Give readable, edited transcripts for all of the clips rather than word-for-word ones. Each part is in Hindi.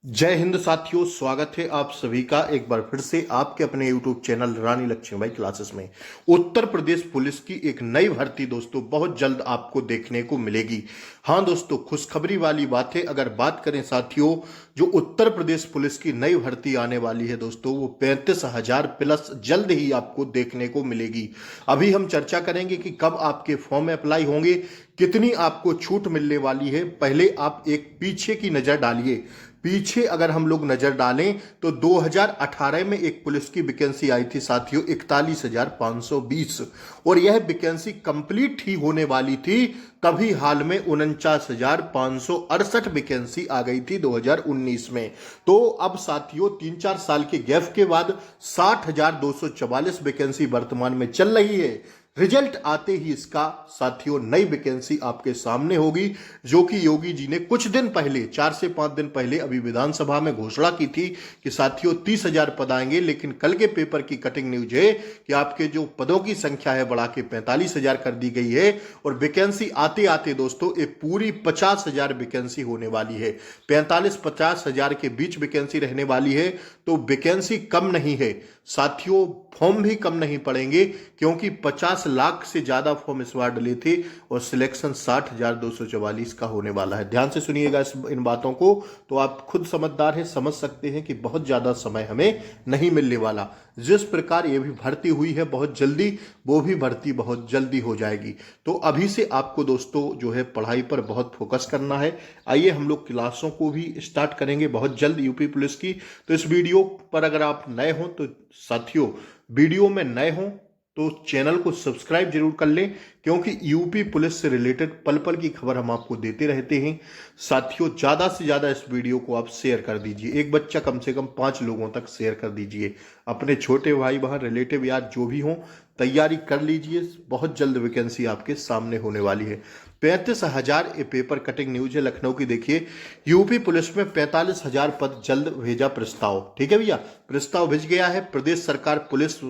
जय हिंद साथियों, स्वागत है आप सभी का एक बार फिर से आपके अपने YouTube चैनल रानी लक्ष्मीबाई क्लासेस में। उत्तर प्रदेश पुलिस की एक नई भर्ती दोस्तों बहुत जल्द आपको देखने को मिलेगी। हाँ दोस्तों, खुशखबरी वाली बात है। अगर बात करें साथियों, जो उत्तर प्रदेश पुलिस की नई भर्ती आने वाली है दोस्तों, वो 35,000 प्लस जल्द ही आपको देखने को मिलेगी। अभी हम चर्चा करेंगे कि कब आपके फॉर्म अप्लाई होंगे, कितनी आपको छूट मिलने वाली है। पहले आप एक पीछे की नजर डालिए। पीछे अगर हम लोग नजर डालें तो 2018 में एक पुलिस की वैकेंसी आई थी साथियों, 41,520, और यह वैकेंसी कंप्लीट ही होने वाली थी। तभी हाल में 49,568 वैकेंसी आ गई थी 2019 में। तो अब साथियों 3-4 साल के गैप के बाद 60,244 वैकेंसी वर्तमान में चल रही है। रिजल्ट आते ही इसका साथियों नई वैकेंसी आपके सामने होगी, जो कि योगी जी ने कुछ दिन पहले, 4 से 5 दिन पहले अभी विधानसभा में घोषणा की थी कि साथियों 30,000 पद आएंगे। लेकिन कल के पेपर की कटिंग न्यूज है कि आपके जो पदों की संख्या है बढ़ा के 45,000 कर दी गई है। और वैकेंसी आते आते दोस्तों एक पूरी 50,000 वैकेंसी होने वाली है। 45-50,000 के बीच वैकेंसी रहने वाली है। तो वैकेंसी कम नहीं है साथियों, फॉर्म भी कम नहीं पड़ेंगे, क्योंकि 50 लाख से ज्यादा फॉर्म इस बार डले थे और सिलेक्शन 60,244 का होने वाला है। ध्यान से सुनिएगा इन बातों को, तो आप खुद समझदार हैं, समझ सकते हैं कि बहुत ज्यादा समय हमें नहीं मिलने वाला। जिस प्रकार ये भी भर्ती हुई है बहुत जल्दी, वो भी भर्ती बहुत जल्दी हो जाएगी। तो अभी से आपको दोस्तों जो है पढ़ाई पर बहुत फोकस करना है। आइए हम लोग क्लासों को भी स्टार्ट करेंगे बहुत जल्द यूपी पुलिस की। तो इस वीडियो पर अगर आप नए हो तो साथियों, वीडियो में नए हो तो चैनल को सब्सक्राइब जरूर कर लें, क्योंकि यूपी पुलिस से रिलेटेड पल पल की खबर हम आपको देते रहते हैं। साथियों ज्यादा से ज्यादा इस वीडियो को आप शेयर कर दीजिए। एक बच्चा कम से कम 5 लोगों तक शेयर कर दीजिए। अपने छोटे भाई बहन रिलेटिव यार जो भी हो, तैयारी कर लीजिए। बहुत जल्द वैकेंसी आपके सामने होने वाली है। 35,000 ये पेपर कटिंग न्यूज है लखनऊ की। देखिए, यूपी पुलिस में 45,000 पद जल्द भेजा प्रस्ताव। ठीक है भैया, प्रस्ताव भेज गया है। प्रदेश सरकार पुलिस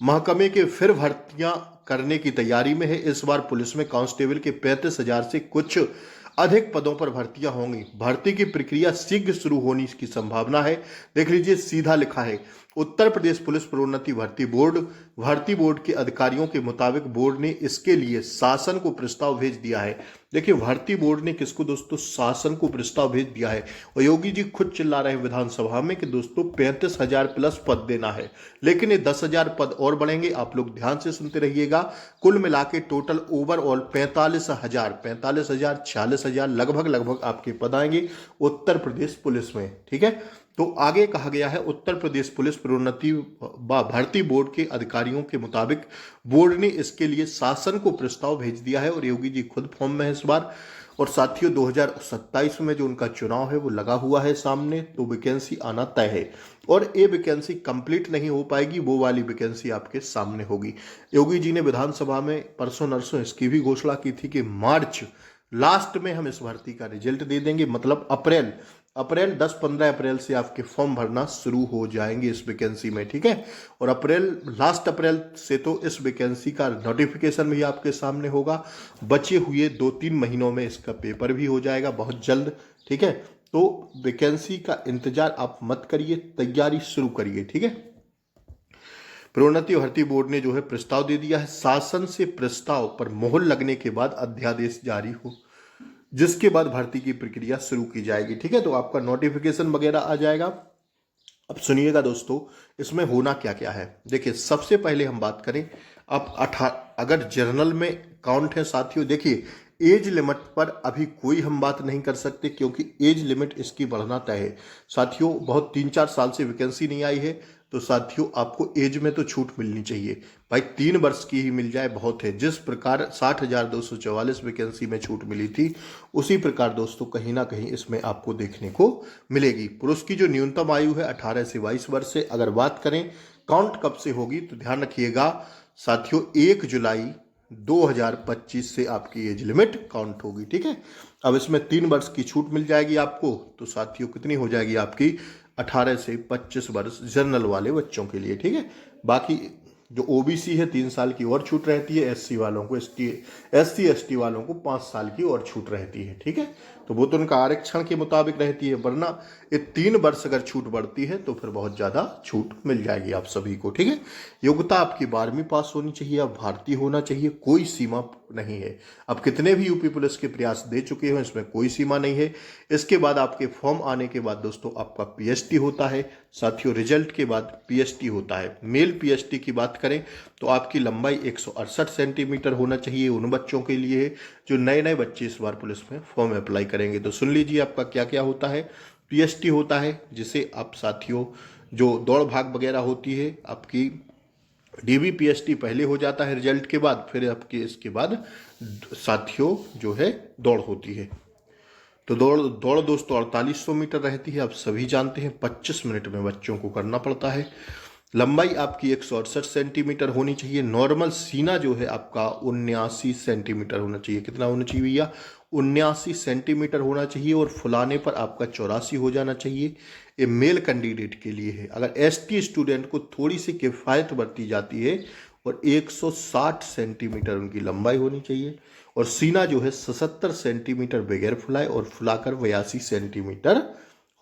महकमे के फिर भर्तियां करने की तैयारी में है। इस बार पुलिस में कांस्टेबल के 35,000 से कुछ अधिक पदों पर भर्तियां होंगी। भर्ती की प्रक्रिया शीघ्र शुरू होने की संभावना है। देख लीजिए, सीधा लिखा है, उत्तर प्रदेश पुलिस प्रोन्नति भर्ती बोर्ड के अधिकारियों के मुताबिक बोर्ड ने इसके लिए शासन को प्रस्ताव भेज दिया है। देखिए, भर्ती बोर्ड ने किसको दोस्तों, शासन को प्रस्ताव भेज दिया है। और योगी जी खुद चिल्ला रहे हैं विधानसभा में कि दोस्तों 35,000 प्लस पद देना है, लेकिन ये 10,000 पद और बढ़ेंगे। आप लोग ध्यान से सुनते रहिएगा। कुल मिला के टोटल ओवरऑल 45,000, 46,000 लगभग आपके पद आएंगे उत्तर प्रदेश पुलिस में। ठीक है, तो आगे कहा गया है, उत्तर प्रदेश पुलिस प्रोन्नति भर्ती बोर्ड के अधिकारियों के मुताबिक बोर्ड ने इसके लिए शासन को प्रस्ताव भेज दिया है। और योगी जी खुद फॉर्म में है इस बार। और साथियों 2027 में जो उनका चुनाव है वो लगा हुआ है सामने, तो वैकेंसी आना तय है। और ये वैकेंसी कंप्लीट नहीं हो पाएगी, वो वाली वैकेंसी आपके सामने होगी। योगी जी ने विधानसभा में परसों नरसों इसकी भी घोषणा की थी कि मार्च लास्ट में हम इस भर्ती का रिजल्ट दे देंगे। मतलब अप्रैल 10-15 अप्रैल से आपके फॉर्म भरना शुरू हो जाएंगे इस वैकेंसी में। ठीक है, और लास्ट अप्रैल से तो इस वैकेंसी का नोटिफिकेशन भी आपके सामने होगा। बचे हुए 2-3 महीनों में इसका पेपर भी हो जाएगा बहुत जल्द। ठीक है, तो वैकेंसी का इंतजार आप मत करिए, तैयारी शुरू करिए। ठीक है, प्रोन्नति भर्ती बोर्ड ने जो है प्रस्ताव दे दिया है। शासन से प्रस्ताव पर मोहर लगने के बाद अध्यादेश जारी हो, जिसके बाद भर्ती की प्रक्रिया शुरू की जाएगी। ठीक है, तो आपका नोटिफिकेशन वगैरह आ जाएगा। अब सुनिएगा दोस्तों, इसमें होना क्या क्या है। देखिए, सबसे पहले हम बात करें, अब अगर जर्नल में काउंट है साथियों, देखिए एज लिमिट पर अभी कोई हम बात नहीं कर सकते, क्योंकि एज लिमिट इसकी बढ़ना तय है साथियों। बहुत 3-4 साल से वैकेंसी नहीं आई है, तो साथियों आपको एज में तो छूट मिलनी चाहिए भाई। 3 वर्ष की ही मिल जाए बहुत है। जिस प्रकार 60,244 वैकेंसी में छूट मिली थी, उसी प्रकार दोस्तों कहीं ना कहीं इसमें आपको देखने को मिलेगी। पुरुष की जो न्यूनतम आयु है 18 से 22 वर्ष से। अगर बात करें काउंट कब से होगी, तो ध्यान रखिएगा साथियों, 1 जुलाई 2025 से आपकी एज लिमिट काउंट होगी। ठीक है, अब इसमें 3 वर्ष की छूट मिल जाएगी आपको, तो साथियों कितनी हो जाएगी आपकी, 18 से 25 वर्ष जनरल वाले बच्चों के लिए। ठीक है, बाकी जो ओबीसी है 3 साल की और छूट रहती है। एससी वालों को, एससी एसटी वालों को 5 साल की और छूट रहती है। ठीक है, तो वो तो उनका आरक्षण के मुताबिक रहती है, वरना ये 3 वर्ष अगर छूट बढ़ती है तो फिर बहुत ज़्यादा छूट मिल जाएगी आप सभी को। ठीक है, योग्यता आपकी 12वीं पास होनी चाहिए, आप भारतीय होना चाहिए, कोई सीमा नहीं है। अब कितने भी यूपी पुलिस के प्रयास दे चुके हो, इसमें कोई सीमा नहीं है। इसके बाद आपके फॉर्म आने के बाद दोस्तों आपका पीएचडी होता है। साथियों, रिजल्ट के बाद पीएचडी होता है। मेल पीएचडी की बात करें तो आपकी लंबाई 168 सेंटीमीटर होना चाहिए। उन बच्चों के लिए है जो नए नए बच्चे इस बार पुलिस में फॉर्म अप्लाई करेंगे। तो सुन लीजिए आपका क्या क्या होता है। पीएचडी होता है, जिसे आप साथियों जो दौड़ भाग वगैरह होती है, आपकी डीबी पीएचडी पहले हो जाता है रिजल्ट के बाद, फिर आपके इसके बाद साथियों जो है दौड़ होती है। तो दौड़ दोस्तों 4800 मीटर रहती है, आप सभी जानते हैं। 25 मिनट में बच्चों को करना पड़ता है। लंबाई आपकी 168 सेंटीमीटर होनी चाहिए। नॉर्मल सीना जो है आपका 79 सेंटीमीटर होना चाहिए। कितना होना चाहिए भैया? 79 सेंटीमीटर होना चाहिए। और फुलाने पर आपका 84 हो जाना चाहिए। ये मेल कैंडिडेट के लिए है। अगर एसटी स्टूडेंट को थोड़ी सी किफ़ायत बरती जाती है और 160 सेंटीमीटर उनकी लंबाई होनी चाहिए। और सीना जो है 77 सेंटीमीटर बगैर फुलाए और फुलाकर 82 सेंटीमीटर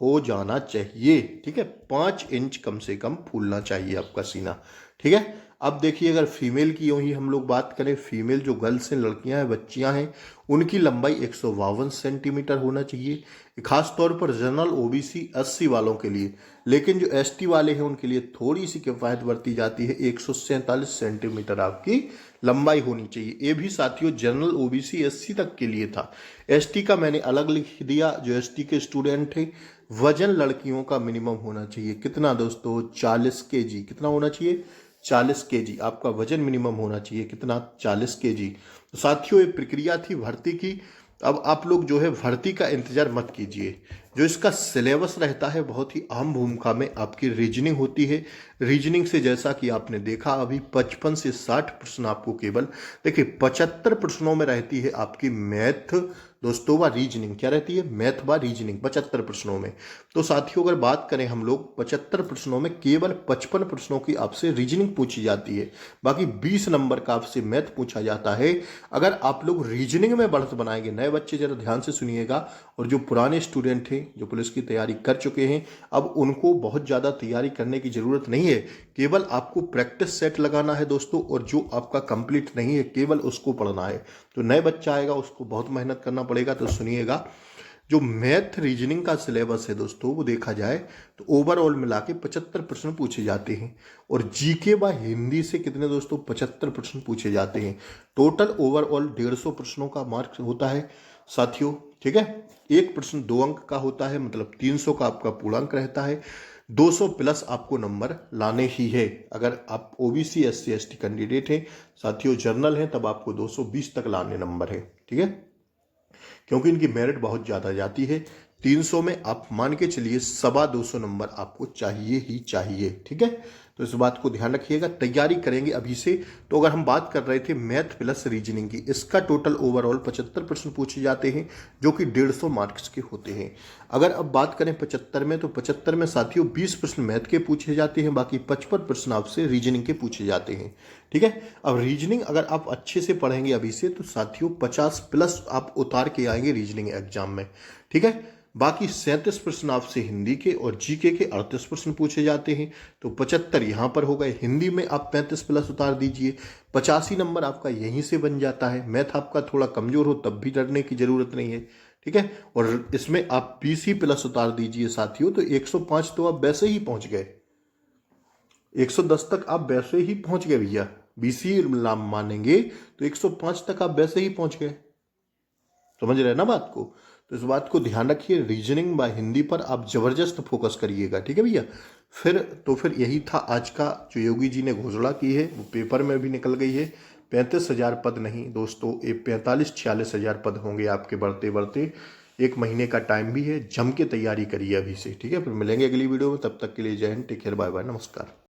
हो जाना चाहिए। ठीक है, 5 इंच कम से कम फूलना चाहिए आपका सीना। ठीक है, अब देखिए अगर फीमेल की यूं ही हम लोग बात करें, फीमेल जो गर्ल्स हैं, लड़कियां हैं, बच्चियां हैं, उनकी लंबाई 152 सेंटीमीटर होना चाहिए। खास तौर पर जनरल ओबीसी एससी वालों के लिए, लेकिन जो एसटी वाले हैं उनके लिए थोड़ी सी किफायत बरती जाती है। 147 सेंटीमीटर आपकी लंबाई होनी चाहिए। ये भी साथियों जनरल ओबीसी एससी तक के लिए था। एसटी का मैंने अलग लिख दिया। जो एसटी के स्टूडेंट थे, वजन लड़कियों का मिनिमम होना चाहिए। कितना दोस्तों? 40 केजी। कितना होना चाहिए? 40 केजी आपका वजन मिनिमम होना चाहिए। कितना? 40 केजी। तो साथियों ये प्रक्रिया थी भर्ती की। अब आप लोग जो है भर्ती का इंतजार मत कीजिए। जो इसका सिलेबस रहता है बहुत ही अहम भूमिका में आपकी रीजनिंग होती है। रीजनिंग से जैसा कि आपने देखा अभी 55 से 60 प्रश्न आपको केवल, देखिए 75 प्रश्नों में रहती है आपकी मैथ दोस्तों व रीजनिंग। क्या रहती है? मैथ व रीजनिंग 75 प्रश्नों में। तो साथियों अगर बात करें हम लोग 75 प्रश्नों में केवल 55 प्रश्नों की आपसे रीजनिंग पूछी जाती है। बाकी 20 नंबर का आपसे मैथ पूछा जाता है। अगर आप लोग रीजनिंग में बढ़त बनाएंगे, नए बच्चे जरा ध्यान से सुनिएगा, और जो पुराने स्टूडेंट थे जो पुलिस की तैयारी कर चुके हैं, अब उनको बहुत ज़्यादा तैयारी करने की ज़रूरत नहीं है। केवल आपको प्रैक्टिस सेट लगाना है दोस्तों, और जो आपका कंप्लीट नहीं है केवल उसको पढ़ना है। तो नए बच्चा आएगा उसको बहुत मेहनत करना पड़ेगा। तो सुनिएगा, जो मैथ रीजनिंग का सिलेबस है दोस्तों वो देखा जाए तो ओवरऑल मिला के 75 प्रश्न पूछे जाते हैं। और जीके व हिंदी से कितने दोस्तों? 75 प्रश्न पूछे जाते हैं। टोटल ओवरऑल 150 प्रश्नों का मार्क्स होता है साथियों। ठीक है, एक प्रश्न 2 अंक का होता है, मतलब 300 का आपका पूर्णांक रहता है। 200 प्लस आपको नंबर लाने ही है। अगर आप ओबीसी एससी एसटी कैंडिडेट हैं साथियों, जर्नल हैं, तब आपको 220 तक लाने नंबर है। ठीक है, क्योंकि इनकी मेरिट बहुत ज़्यादा जाती है। 300 में आप मान के चलिए 225 नंबर आपको चाहिए ही चाहिए। ठीक है, तो इस बात को ध्यान रखिएगा। तैयारी करेंगे अभी से। तो अगर हम बात कर रहे थे मैथ प्लस रीजनिंग की, इसका टोटल ओवरऑल 75 प्रश्न पूछे जाते हैं, जो कि 150 मार्क्स के होते हैं। अगर अब बात करें 75 में, तो 75 में साथियों 20 प्रश्न मैथ के पूछे जाते हैं, बाकी 55 प्रश्न आपसे रीजनिंग के पूछे जाते हैं। ठीक है, अब रीजनिंग अगर आप अच्छे से पढ़ेंगे अभी से, तो साथियों 50 प्लस आप उतार के आएंगे रीजनिंग एग्जाम में। ठीक है, बाकी 37 प्रश्न आपसे हिंदी के और जीके के 38 प्रश्न पूछे जाते हैं। तो 75 यहाँ पर हो गए। हिंदी में आप 35 प्लस उतार दीजिए, 85 नंबर आपका यहीं से बन जाता है। मैथ आपका थोड़ा कमजोर हो तब भी डरने की जरूरत नहीं है। ठीक है, और इसमें आप 20 ही प्लस उतार दीजिए साथियों, तो 105 तो आप वैसे ही पहुंच गए। 110 तक आप वैसे ही पहुंच गए भैया। 20 ही मानेंगे तो 105 तक आप वैसे ही पहुंच गए। समझ रहे हैं ना बात को? तो इस बात को ध्यान रखिए। रीजनिंग व हिंदी पर आप जबरदस्त फोकस करिएगा। ठीक है भैया। फिर यही था आज का जो योगी जी ने घोषणा की है, वो पेपर में भी निकल गई है। 35,000 पद नहीं दोस्तों, ये 45-46 हजार पद होंगे आपके बढ़ते बढ़ते। 1 महीने का टाइम भी है। जम के तैयारी करिए अभी से। ठीक है, फिर मिलेंगे अगली वीडियो में। तब तक के लिए जय हिंद, टेक केयर, बाय बाय, नमस्कार।